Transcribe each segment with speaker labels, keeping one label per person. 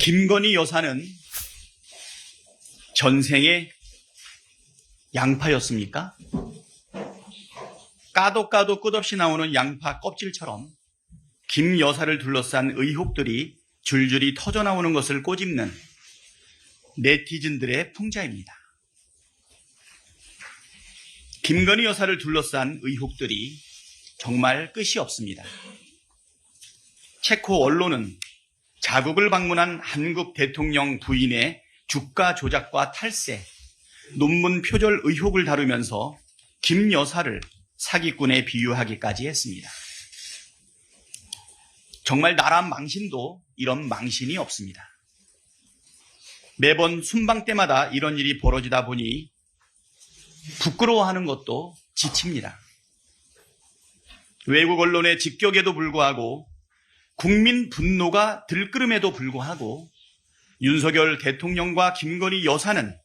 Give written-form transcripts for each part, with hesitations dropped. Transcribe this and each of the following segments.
Speaker 1: 김건희 여사는 전생에 양파였습니까? 까도 끝없이 나오는 양파 껍질처럼 김 여사를 둘러싼 의혹들이 줄줄이 터져나오는 것을 꼬집는 네티즌들의 풍자입니다. 김건희 여사를 둘러싼 의혹들이 정말 끝이 없습니다. 체코 언론은 자국을 방문한 한국 대통령 부인의 주가 조작과 탈세, 논문 표절 의혹을 다루면서 김 여사를 사기꾼에 비유하기까지 했습니다. 정말 나라 망신도 이런 망신이 없습니다. 매번 순방 때마다 이런 일이 벌어지다 보니 부끄러워하는 것도 지칩니다. 외국 언론의 직격에도 불구하고 국민 분노가 들끓음에도 불구하고 윤석열 대통령과 김건희 여사는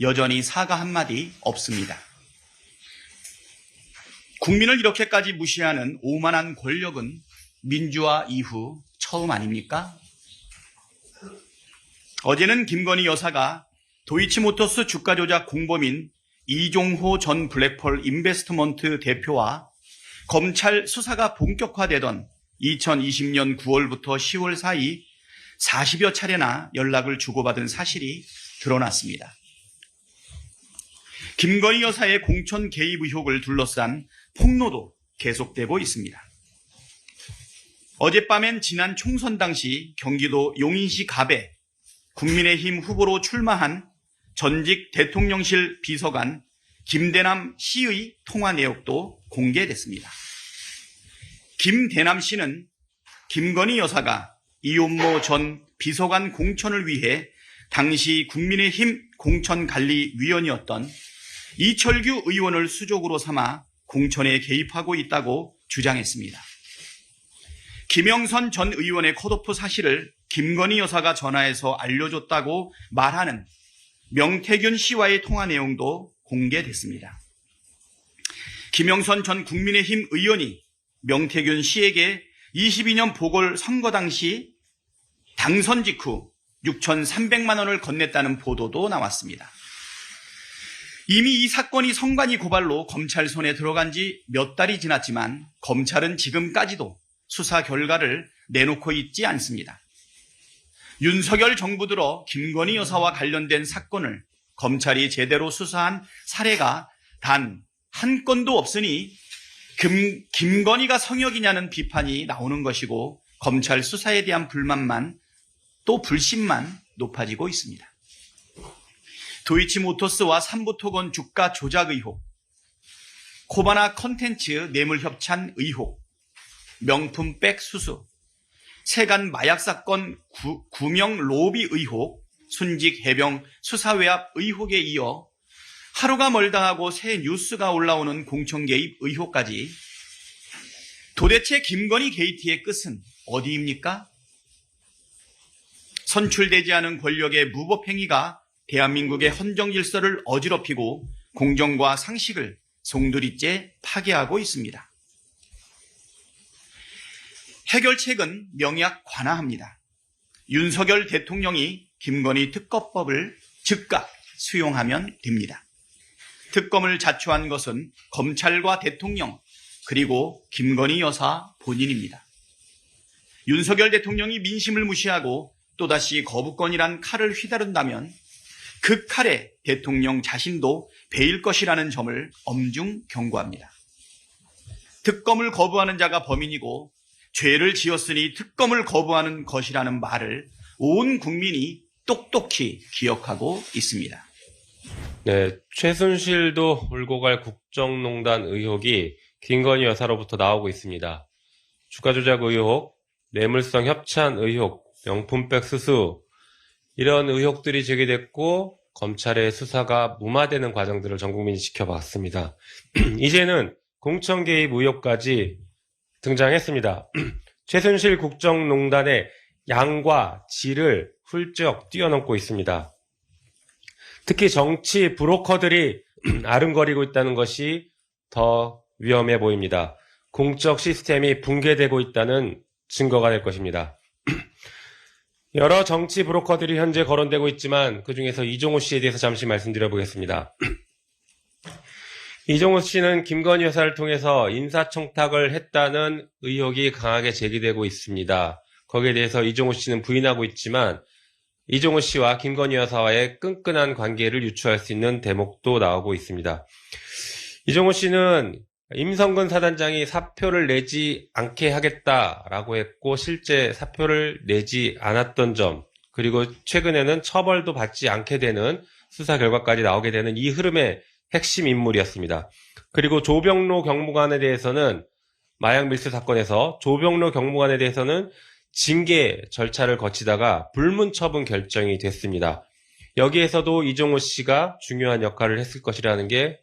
Speaker 1: 여전히 사과 한마디 없습니다. 국민을 이렇게까지 무시하는 오만한 권력은 민주화 이후 처음 아닙니까? 어제는 김건희 여사가 도이치모터스 주가 조작 공범인 이종호 전 블랙펄 인베스트먼트 대표와 검찰 수사가 본격화되던 2020년 9월부터 10월 사이 40여 차례나 연락을 주고받은 사실이 드러났습니다. 김건희 여사의 공천 개입 의혹을 둘러싼 폭로도 계속되고 있습니다. 어젯밤엔 지난 총선 당시 경기도 용인시 갑에 국민의힘 후보로 출마한 전직 대통령실 비서관 김대남 씨의 통화 내역도 공개됐습니다. 김대남 씨는 김건희 여사가 이혼모 전 비서관 공천을 위해 당시 국민의힘 공천관리위원이었던 이철규 의원을 수족으로 삼아 공천에 개입하고 있다고 주장했습니다. 김영선 전 의원의 컷오프 사실을 김건희 여사가 전화해서 알려줬다고 말하는 명태균 씨와의 통화 내용도 공개됐습니다. 김영선 전 국민의힘 의원이 명태균 씨에게 22년 보궐선거 당시 당선 직후 6,300만 원을 건넸다는 보도도 나왔습니다. 이미 이 사건이 성관이 고발로 검찰 손에 들어간 지 몇 달이 지났지만 검찰은 지금까지도 수사 결과를 내놓고 있지 않습니다. 윤석열 정부 들어 김건희 여사와 관련된 사건을 검찰이 제대로 수사한 사례가 단 한 건도 없으니 김건희가 성역이냐는 비판이 나오는 것이고 검찰 수사에 대한 불만만 또 불신만 높아지고 있습니다. 도이치모터스와 삼부토건 주가 조작 의혹, 코바나 컨텐츠 뇌물 협찬 의혹, 명품백 수수, 세간 마약 사건 구명 로비 의혹, 순직 해병 수사 외압 의혹에 이어 하루가 멀다 하고 새 뉴스가 올라오는 공천 개입 의혹까지 도대체 김건희 게이트의 끝은 어디입니까? 선출되지 않은 권력의 무법 행위가 대한민국의 헌정 질서를 어지럽히고 공정과 상식을 송두리째 파괴하고 있습니다. 해결책은 명약 관하합니다. 윤석열 대통령이 김건희 특검법을 즉각 수용하면 됩니다. 특검을 자초한 것은 검찰과 대통령 그리고 김건희 여사 본인입니다. 윤석열 대통령이 민심을 무시하고 또다시 거부권이란 칼을 휘두른다면 그 칼에 대통령 자신도 베일 것이라는 점을 엄중 경고합니다. 특검을 거부하는 자가 범인이고 죄를 지었으니 특검을 거부하는 것이라는 말을 온 국민이 똑똑히 기억하고 있습니다.
Speaker 2: 네, 최순실도 울고 갈 국정농단 의혹이 김건희 여사로부터 나오고 있습니다. 주가 조작 의혹, 뇌물성 협찬 의혹, 명품백 수수 이런 의혹들이 제기됐고 검찰의 수사가 무마되는 과정들을 전 국민이 지켜봤습니다. 이제는 공천 개입 의혹까지 등장했습니다. 최순실 국정농단의 양과 질을 훌쩍 뛰어넘고 있습니다. 특히 정치 브로커들이 아른거리고 있다는 것이 더 위험해 보입니다. 공적 시스템이 붕괴되고 있다는 증거가 될 것입니다. 여러 정치 브로커들이 현재 거론되고 있지만 그중에서 이종호 씨에 대해서 잠시 말씀드려보겠습니다. 이종호 씨는 김건희 여사를 통해서 인사청탁을 했다는 의혹이 강하게 제기되고 있습니다. 거기에 대해서 이종호 씨는 부인하고 있지만 이종호 씨와 김건희 여사와의 끈끈한 관계를 유추할 수 있는 대목도 나오고 있습니다. 이종호 씨는 임성근 사단장이 사표를 내지 않게 하겠다라고 했고 실제 사표를 내지 않았던 점, 그리고 최근에는 처벌도 받지 않게 되는 수사 결과까지 나오게 되는 이 흐름의 핵심 인물이었습니다. 그리고 조병로 경무관에 대해서는 마약 밀수 사건에서 조병로 경무관에 대해서는 징계 절차를 거치다가 불문 처분 결정이 됐습니다. 여기에서도 이종호 씨가 중요한 역할을 했을 것이라는 게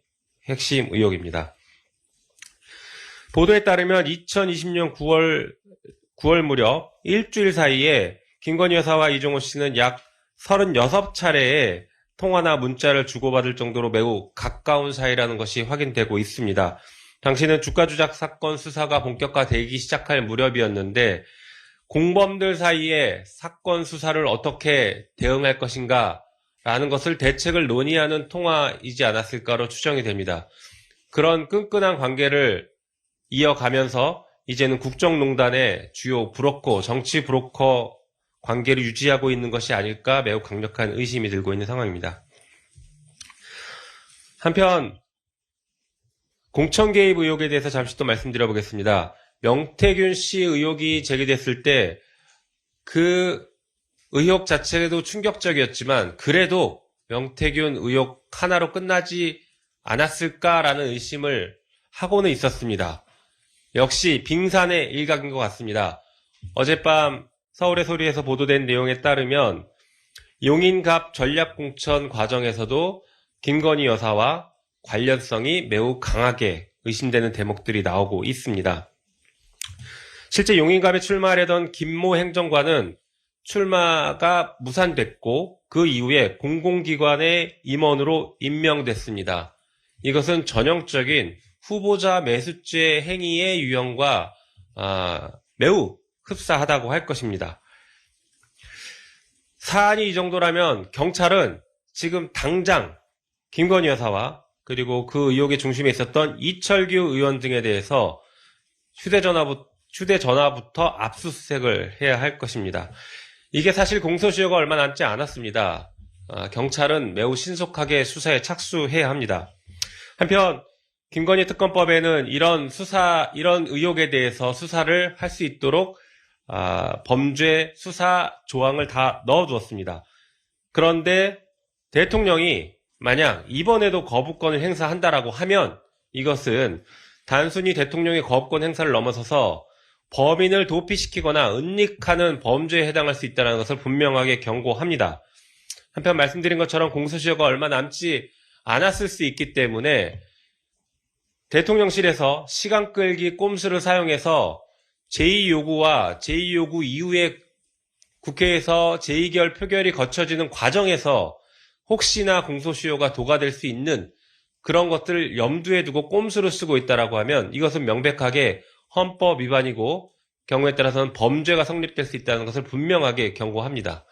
Speaker 2: 핵심 의혹입니다. 보도에 따르면 2020년 9월 무렵 일주일 사이에 김건희 여사와 이종호 씨는 약 36차례의 통화나 문자를 주고받을 정도로 매우 가까운 사이라는 것이 확인되고 있습니다. 당시는 주가 조작 사건 수사가 본격화되기 시작할 무렵이었는데 공범들 사이에 사건 수사를 어떻게 대응할 것인가 라는 것을 대책을 논의하는 통화이지 않았을까로 추정이 됩니다. 그런 끈끈한 관계를 이어가면서 이제는 국정농단의 주요 브로커, 정치 브로커 관계를 유지하고 있는 것이 아닐까 매우 강력한 의심이 들고 있는 상황입니다. 한편 공천 개입 의혹에 대해서 잠시 또 말씀드려보겠습니다. 명태균 씨 의혹이 제기됐을 때 그 의혹 자체도 충격적이었지만 그래도 명태균 의혹 하나로 끝나지 않았을까라는 의심을 하고는 있었습니다. 역시 빙산의 일각인 것 같습니다. 어젯밤 서울의 소리에서 보도된 내용에 따르면 용인갑 전략공천 과정에서도 김건희 여사와 관련성이 매우 강하게 의심되는 대목들이 나오고 있습니다. 실제 용인갑에 출마하려던 김모 행정관은 출마가 무산됐고 그 이후에 공공기관의 임원으로 임명됐습니다. 이것은 전형적인 후보자 매수죄 행위의 유형과 매우 흡사하다고 할 것입니다. 사안이 이 정도라면 경찰은 지금 당장 김건희 여사와 그리고 그 의혹의 중심에 있었던 이철규 의원 등에 대해서 휴대전화부터 압수수색을 해야 할 것입니다. 이게 사실 공소시효가 얼마 남지 않았습니다. 경찰은 매우 신속하게 수사에 착수해야 합니다. 한편 김건희 특검법에는 이런 의혹에 대해서 수사를 할 수 있도록 범죄 수사 조항을 다 넣어두었습니다. 그런데 대통령이 만약 이번에도 거부권을 행사한다라고 하면 이것은 단순히 대통령의 거부권 행사를 넘어서서 범인을 도피시키거나 은닉하는 범죄에 해당할 수 있다는 것을 분명하게 경고합니다. 한편 말씀드린 것처럼 공소시효가 얼마 남지 않았을 수 있기 때문에 대통령실에서 시간 끌기 꼼수를 사용해서 제2요구와 제2요구 이후에 국회에서 제2결 표결이 거쳐지는 과정에서 혹시나 공소시효가 도과될 수 있는 그런 것들을 염두에 두고 꼼수를 쓰고 있다라고 하면 이것은 명백하게 헌법 위반이고 경우에 따라서는 범죄가 성립될 수 있다는 것을 분명하게 경고합니다.